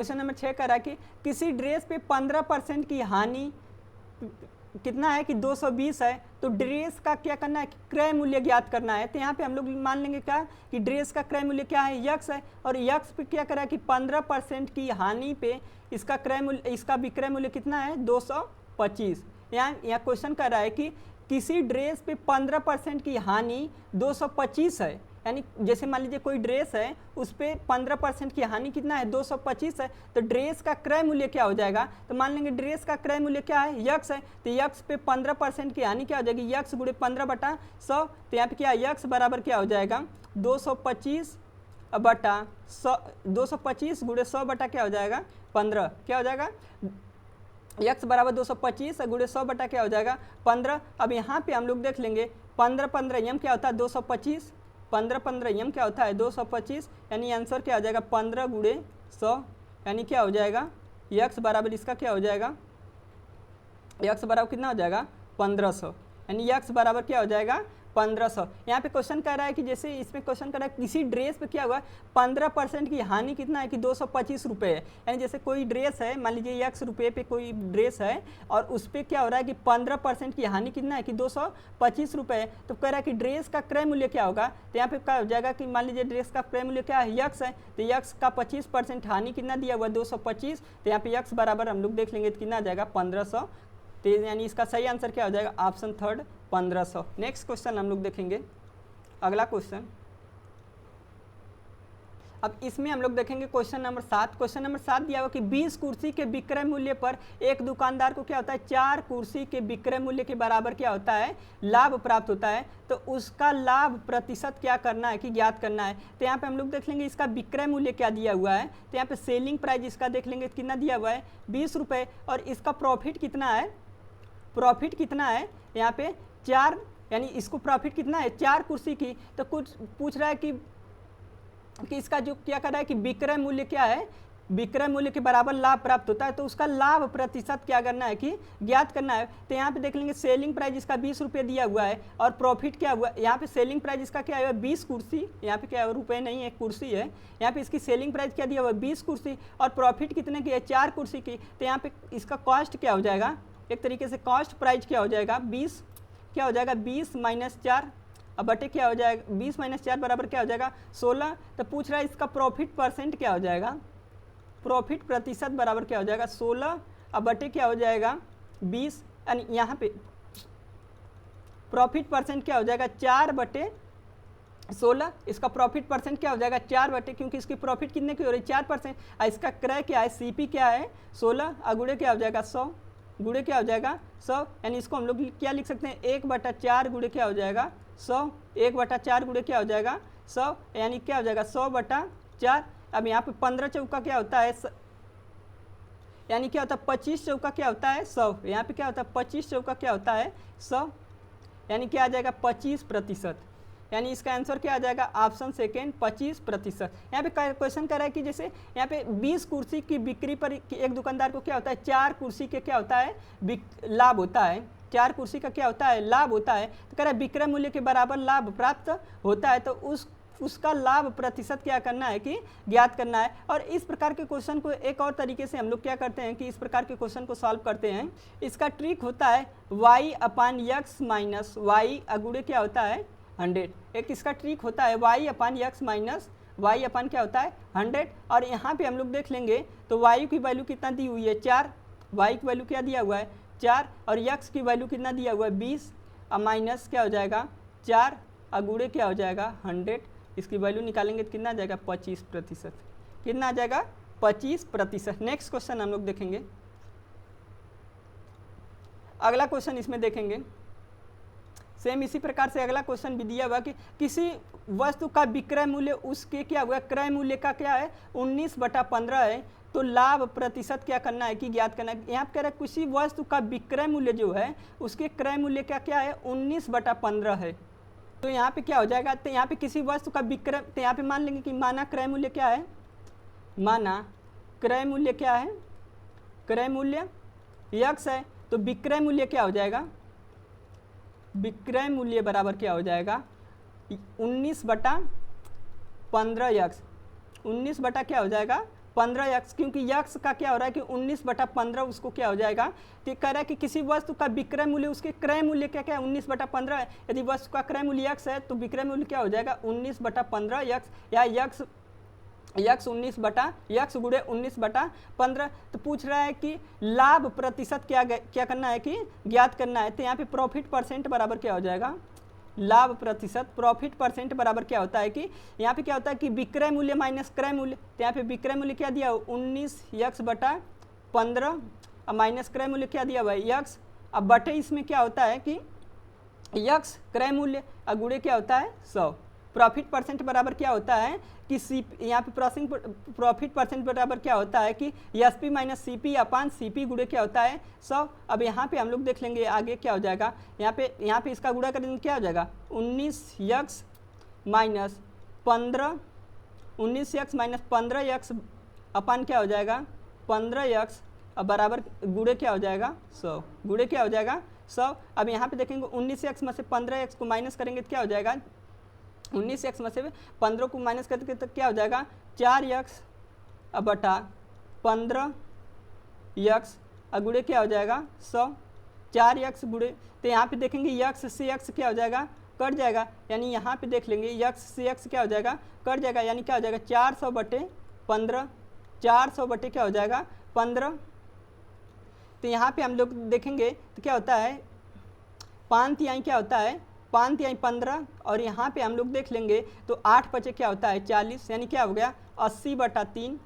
Question number 6 कह रहा है कि किसी ड्रेस पे 15% की हानि कितना है कि 220 है, तो ड्रेस का क्या करना है कि क्रय मूल्य ज्ञात करना है। तो यहाँ पे हम लोग मान लेंगे क्या कि ड्रेस का क्रय मूल्य क्या है, यक्स है, और यक्स पे क्या करा है कि 15% की हानि पे इसका क्रय मूल्य, इसका विक्रय मूल्य कितना है 225। यहाँ क्वेश्चन कर रहा है कि किसी ड्रेस पे 15% की हानि 225 है, यानी जैसे मान लीजिए कोई ड्रेस है उस पर 15% की हानि कितना है 225 है, तो ड्रेस का क्रय मूल्य क्या हो जाएगा। तो मान लेंगे ड्रेस का क्रय मूल्य क्या है, यक्स है, तो यक्स पे 15% की हानि क्या हो जाएगी, यक्स गुणे 15/100। तो यहाँ पे क्या यक्स बराबर क्या हो जाएगा 225 बटा 100, 225 गुणे 100 बटा क्या हो जाएगा 15, क्या हो जाएगा यक्स बराबर 225 गुणे 100 बटा क्या हो जाएगा 15। अब यहाँ पे हम लोग देख लेंगे 15 यम क्या होता है 225, 15 यम क्या होता है 225, यानी आंसर क्या हो जाएगा 15 गुणे 100, यानी क्या हो जाएगा यक्स बराबर इसका क्या हो जाएगा, यक्स बराबर कितना हो जाएगा 1500, यानी यक्स बराबर क्या हो जाएगा 1500। यहाँ पे क्वेश्चन कह रहा है कि जैसे इसमें क्वेश्चन कर रहा है किसी ड्रेस पे क्या हुआ 15% की हानि कितना है कि 225 रुपये है, यानी जैसे कोई ड्रेस है मान लीजिए यक्स रुपये पे कोई ड्रेस है और उस पर क्या हो रहा है कि 15% की हानि कितना है कि 225 रुपये है। तो कह रहा है कि ड्रेस का क्रय मूल्य क्या होगा, तो यहाँ पे क्या हो जाएगा कि मान लीजिए ड्रेस का क्रय मूल्य क्या है यक्स है, तो यक्स का 25% हानि कितना दिया हुआ 225, तो यहाँ पे यक्स बराबर हम लोग देख लेंगे तो कितना आ जाएगा 1500। तो यानी इसका सही आंसर क्या हो जाएगा ऑप्शन थर्ड 1500। नेक्स्ट क्वेश्चन हम लोग देखेंगे, अगला क्वेश्चन। अब इसमें हम लोग देखेंगे क्वेश्चन नंबर 7। क्वेश्चन नंबर 7 दिया हुआ कि 20 कुर्सी के विक्रय मूल्य पर एक दुकानदार को क्या होता है 4 कुर्सी के विक्रय मूल्य के बराबर क्या होता है लाभ प्राप्त होता है, तो उसका लाभ प्रतिशत क्या करना है कि ज्ञात करना है। तो यहाँ पे हम लोग देख लेंगे इसका विक्रय मूल्य क्या दिया हुआ है, तो यहाँ पे सेलिंग प्राइस इसका देख लेंगे कितना दिया हुआ है 20 रुपये, और इसका प्रॉफिट कितना है, प्रॉफिट कितना है यहाँ पे 4, यानी इसको प्रॉफिट कितना है 4 कुर्सी की। तो कुछ पूछ रहा है कि इसका जो क्या कर रहा है कि विक्रय मूल्य क्या है, विक्रय मूल्य के बराबर लाभ प्राप्त होता है, तो उसका लाभ प्रतिशत क्या करना है कि ज्ञात करना है। तो यहाँ पे देख लेंगे सेलिंग प्राइस इसका 20 रुपये दिया हुआ है और प्रॉफिट क्या हुआ, यहाँ पे सेलिंग प्राइस इसका क्या है 20 कुर्सी, यहाँ पे क्या है रुपये नहीं है कुर्सी है, यहाँ पे इसकी सेलिंग प्राइस क्या दिया हुआ है 20 कुर्सी और प्रॉफिट कितने की है 4 कुर्सी की। तो यहाँ पे इसका कॉस्ट क्या हो जाएगा, एक तरीके से कॉस्ट प्राइस क्या हो जाएगा 20, क्या हो जाएगा 20 माइनस 4, अब बटे क्या हो जाएगा 20 माइनस 4 बराबर क्या हो जाएगा 16। तो पूछ रहा है इसका प्रॉफिट परसेंट क्या हो जाएगा, प्रॉफिट प्रतिशत बराबर क्या हो जाएगा 16, अब बटे क्या हो जाएगा 20, यानी यहाँ पे प्रॉफिट परसेंट क्या हो जाएगा 4/16, इसका प्रॉफिट परसेंट क्या हो जाएगा 4 बटे, क्योंकि इसकी प्रॉफिट कितने की हो रही है 4%, और इसका क्रय क्या है सीपी क्या है 16, अगुड़े क्या हो जाएगा 100, गुड़े क्या हो जाएगा 100, यानी इसको हम लोग क्या लिख सकते हैं 1/4 गुड़े क्या हो जाएगा 100, 1/4 गुड़े क्या हो जाएगा 100, यानी क्या हो जाएगा 100/4। अब यहाँ पे 15 चौका क्या होता है, यानी क्या होता है 25 चौका क्या होता है 100, यहाँ पे क्या होता है 25 चौका क्या होता है 100, यानी क्या आ जाएगा 25%, यानी इसका आंसर क्या आ जाएगा ऑप्शन सेकेंड 25%। यहाँ पे क्वेश्चन कर रहा है कि जैसे यहाँ पे 20 कुर्सी की बिक्री पर एक दुकानदार को क्या होता है 4 कुर्सी के क्या होता है लाभ होता है, 4 कुर्सी का क्या होता है लाभ होता है। तो कह रहा है विक्रय मूल्य के बराबर लाभ प्राप्त होता है, तो उसका लाभ प्रतिशत क्या करना है कि ज्ञात करना है। और इस प्रकार के क्वेश्चन को एक और तरीके से हम लोग क्या करते हैं कि इस प्रकार के क्वेश्चन को सॉल्व करते हैं, इसका ट्रिक होता है y/x माइनस वाई अगुड़े क्या होता है 100, एक इसका ट्रिक होता है y/x माइनस वाई अपन क्या होता है 100, और यहाँ पे हम लोग देख लेंगे तो y की वैल्यू कितना दी हुई है 4, y की वैल्यू क्या दिया हुआ है 4, और x की वैल्यू कितना दिया हुआ है 20, और माइनस क्या हो जाएगा 4 अगुड़े क्या हो जाएगा 100, इसकी वैल्यू निकालेंगे तो कितना आ जाएगा 25%, कितना आ जाएगा 25%। नेक्स्ट क्वेश्चन हम लोग देखेंगे, अगला क्वेश्चन इसमें देखेंगे सेम इसी प्रकार से अगला क्वेश्चन भी दिया हुआ कि किसी वस्तु का विक्रय मूल्य उसके क्या हुआ क्रय मूल्य का क्या है 19/15 है, तो लाभ प्रतिशत क्या करना है कि ज्ञात करना है। यहाँ पे कह रहा है किसी वस्तु का विक्रय मूल्य जो है उसके क्रय मूल्य का क्या है 19/15 है, तो यहाँ पे क्या हो जाएगा, तो यहाँ पे किसी वस्तु का विक्रय, तो यहाँ पे मान लेंगे कि माना क्रय मूल्य क्या है, माना क्रय मूल्य क्या है, क्रय मूल्य यक्स है, तो विक्रय मूल्य क्या हो जाएगा, विक्रय मूल्य बराबर क्या हो जाएगा 19/15 यक्स, 19 बटा क्या हो जाएगा 15x, क्योंकि यक्स का क्या हो रहा है कि 19/15 उसको क्या हो जाएगा, तो कह रहा है कि किसी वस्तु का विक्रय मूल्य उसके क्रय मूल्य क्या क्या है 19/15 है। यदि वस्तु का क्रय मूल्य यक्स है तो विक्रय मूल्य क्या हो जाएगा 19/15 यक्स, या यक्स 19 गुणे 19/15। तो पूछ रहा है कि लाभ प्रतिशत क्या करना है कि ज्ञात करना है। तो यहाँ पे प्रॉफिट परसेंट बराबर क्या हो जाएगा, लाभ प्रतिशत, प्रॉफिट परसेंट बराबर क्या होता है कि यहाँ पे क्या होता है कि विक्रय मूल्य माइनस क्रय मूल्य। तो यहाँ पे विक्रय मूल्य क्या दिया 19x/15 और माइनस क्रय मूल्य क्या दिया हुआ है यक्स। अब बटे इसमें क्या होता है कि यक्स क्रय मूल्य और गुणे क्या होता है 100। प्रॉफिट परसेंट बराबर क्या होता है कि यहाँ पे प्रॉफिट परसेंट बराबर क्या होता है कि एसपी माइनस सीपी अपान सीपी गुणे क्या होता है 100। अब यहाँ पे हम लोग देख लेंगे आगे क्या हो जाएगा, यहाँ पे इसका गुणा करेंगे क्या हो जाएगा 19x माइनस 15x अपान क्या हो जाएगा 15x बराबर गुणे क्या हो जाएगा 100, गुणे क्या हो जाएगा 100। अब यहाँ पे देखेंगे 19x में से 15x को माइनस करेंगे तो क्या हो जाएगा 19x में से 15 को माइनस करके तो क्या हो जाएगा 4x बटा 15x गुणे क्या हो जाएगा 100, 4x गुणे। तो यहाँ पे देखेंगे x से x क्या हो जाएगा कट जाएगा, यानी यहाँ पे देख लेंगे x से x क्या हो जाएगा कट जाएगा, यानी क्या हो जाएगा 400/15, 400 क्या हो जाएगा 15। तो यहाँ पे हम लोग देखेंगे तो क्या होता है 5 तिहाई क्या होता है 5 तिहाई 15, और यहाँ पे हम लोग देख लेंगे तो 8 बचे क्या होता है 40, यानी क्या हो गया 80/3,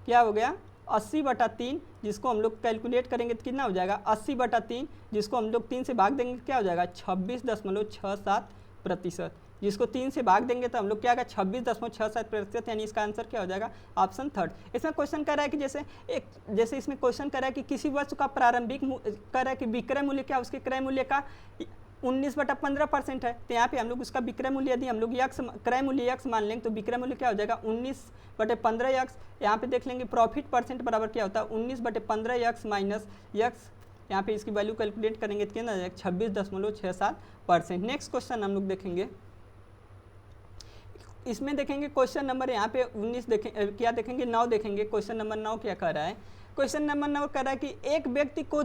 क्या हो गया 80/3, जिसको हम लोग कैलकुलेट करेंगे तो कितना हो जाएगा 80/3, जिसको हम लोग 3 से भाग देंगे क्या हो जाएगा 26.67%, जिसको 3 से भाग देंगे तो हम लोग क्या आएगा 26.67%, यानी इसका आंसर क्या हो जाएगा ऑप्शन थर्ड। इसमें क्वेश्चन कर रहा है कि जैसे इसमें क्वेश्चन कर रहा है कि किसी वस्तु का प्रारंभिक कर रहा है कि विक्रय मूल्य क्या उसके क्रय मूल्य का 19/15% है। तो यहाँ पे हम लोग उसका विक्रय मूल्य यदि हम लोग यक्स क्रय मूल्य यक्स मान लेंगे तो विक्रय मूल्य क्या हो जाएगा 19/15 यक्स। यहाँ पे देख लेंगे प्रॉफिट परसेंट बराबर क्या होता है 19/15 यक्स माइनस यक्स, यहाँ पे इसकी वैल्यू कैलकुलेट करेंगे तो कितना जाएगा 26.67%। नेक्स्ट क्वेश्चन हम लोग देखेंगे, इसमें देखेंगे क्वेश्चन नंबर यहाँ पे 19 क्या देखेंगे 9 देखेंगे। क्वेश्चन नंबर 9 क्या कर रहा है, क्वेश्चन नंबर 9 कर रहा है कि एक व्यक्ति को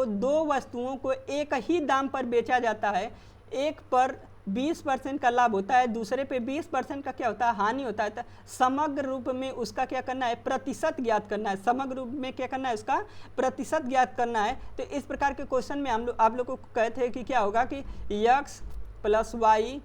दो वस्तुओं को एक ही दाम पर बेचा जाता है, एक पर 20% का लाभ होता है, दूसरे पे 20% का क्या होता है हानि होता है। तो समग्र रूप में उसका क्या करना है प्रतिशत ज्ञात करना है, समग्र रूप में क्या करना है उसका प्रतिशत ज्ञात करना है। तो इस प्रकार के क्वेश्चन में हम लोग आप लोग को कहते हैं कि क्या होगा कि x + y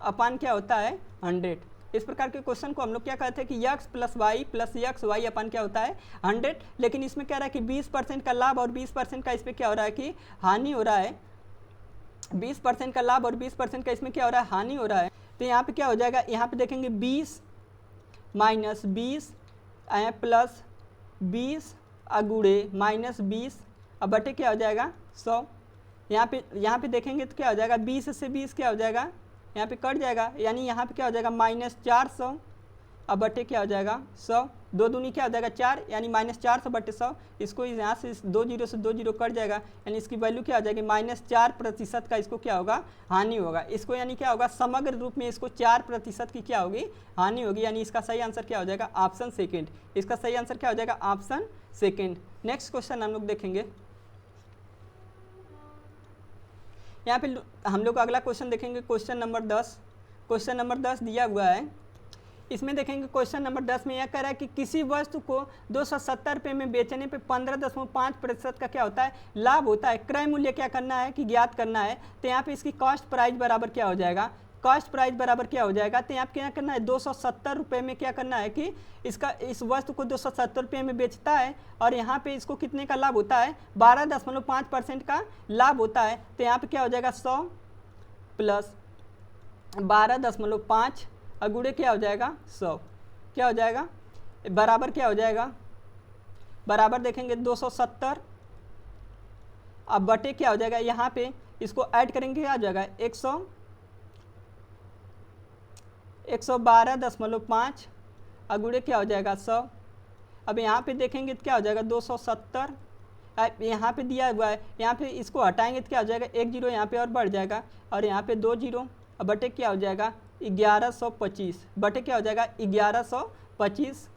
अपान क्या होता है 100। इस प्रकार के क्वेश्चन को हम लोग क्या कहते हैं कि x + y अपान क्या होता है 100। लेकिन इसमें क्या रहा है कि 20% का लाभ और 20% का इसमें क्या हो रहा है कि हानि हो रहा है, 20% का लाभ और 20% का इसमें क्या हो रहा है हानि हो रहा है। तो यहाँ पे क्या हो जाएगा, यहाँ पे देखेंगे 20 - 20 प्लस 20 गुणे -20 अब बटे क्या हो जाएगा 100। यहाँ पे देखेंगे तो क्या हो जाएगा 20 से 20 क्या हो जाएगा यहाँ पे कट जाएगा, यानी यहाँ पे क्या हो जाएगा -400 अब बटे क्या हो जाएगा 100, 2 दूनी क्या हो जाएगा 4, यानी -400/100। इसको यहाँ से 2 जीरो से 2 जीरो कट जाएगा, यानी इसकी वैल्यू क्या हो जाएगी -4% का इसको क्या होगा हानि होगा। इसको यानी क्या होगा समग्र रूप में इसको 4% की क्या होगी हानि होगी, यानी इसका सही आंसर क्या हो जाएगा ऑप्शन सेकेंड। इसका सही आंसर क्या हो जाएगा ऑप्शन सेकेंड। नेक्स्ट क्वेश्चन हम लोग देखेंगे, यहाँ पे हम लोग अगला क्वेश्चन देखेंगे क्वेश्चन नंबर 10। क्वेश्चन नंबर 10 दिया हुआ है, इसमें देखेंगे क्वेश्चन नंबर 10 में यह कह रहा है कि किसी वस्तु को 270 रुपये में बेचने पे 15.5% का क्या होता है लाभ होता है, क्रय मूल्य क्या करना है कि ज्ञात करना है। तो यहाँ पे इसकी कॉस्ट प्राइस बराबर क्या हो जाएगा, कॉस्ट प्राइस बराबर क्या हो जाएगा, तो यहाँ पे क्या करना है 270 रुपये में क्या करना है कि इस वस्तु को 270 रुपये में बेचता है और यहाँ पे इसको कितने का लाभ होता है 12.5% का लाभ होता है। तो यहाँ पे क्या हो जाएगा 100 प्लस 12.5 और गुणे क्या हो जाएगा 100, क्या हो जाएगा बराबर क्या हो जाएगा बराबर देखेंगे 270 अब बटे क्या हो जाएगा, यहाँ पे इसको ऐड करेंगे क्या हो जाएगा 112.5 और गुणे क्या हो जाएगा 100। अब यहाँ पे देखेंगे तो क्या हो जाएगा 270, यहाँ पे दिया हुआ है, यहाँ पे इसको हटाएंगे तो क्या हो जाएगा 1 जीरो यहाँ पे और बढ़ जाएगा और यहाँ पे 2 जीरो अब बटे क्या हो जाएगा 1125 बटे क्या हो जाएगा 1125।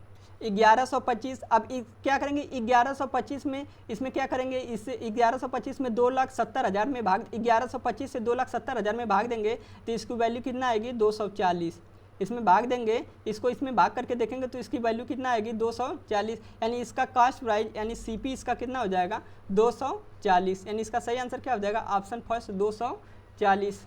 1125 अब क्या करेंगे 1125 में, इसमें क्या करेंगे, इस 1125 में 2,70,000 में भाग, 1125 से 2,70,000 में भाग देंगे तो इसकी वैल्यू कितना आएगी 240। इसमें भाग देंगे, इसको इसमें भाग करके देखेंगे तो इसकी वैल्यू कितना आएगी 240, यानी इसका कास्ट प्राइस यानी सीपी इसका कितना हो जाएगा 240, यानी इसका सही आंसर क्या हो जाएगा ऑप्शन फर्स्ट 240।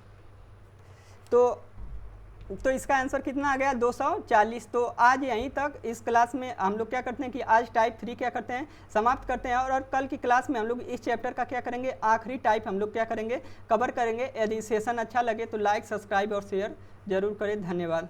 तो इसका आंसर कितना आ गया 240। तो आज यहीं तक इस क्लास में हम लोग क्या करते हैं कि आज टाइप 3 क्या करते हैं समाप्त करते हैं, और कल की क्लास में हम लोग इस चैप्टर का क्या करेंगे आखिरी टाइप हम लोग क्या करेंगे कवर करेंगे। यदि सेशन अच्छा लगे तो लाइक सब्सक्राइब और शेयर जरूर करें। धन्यवाद।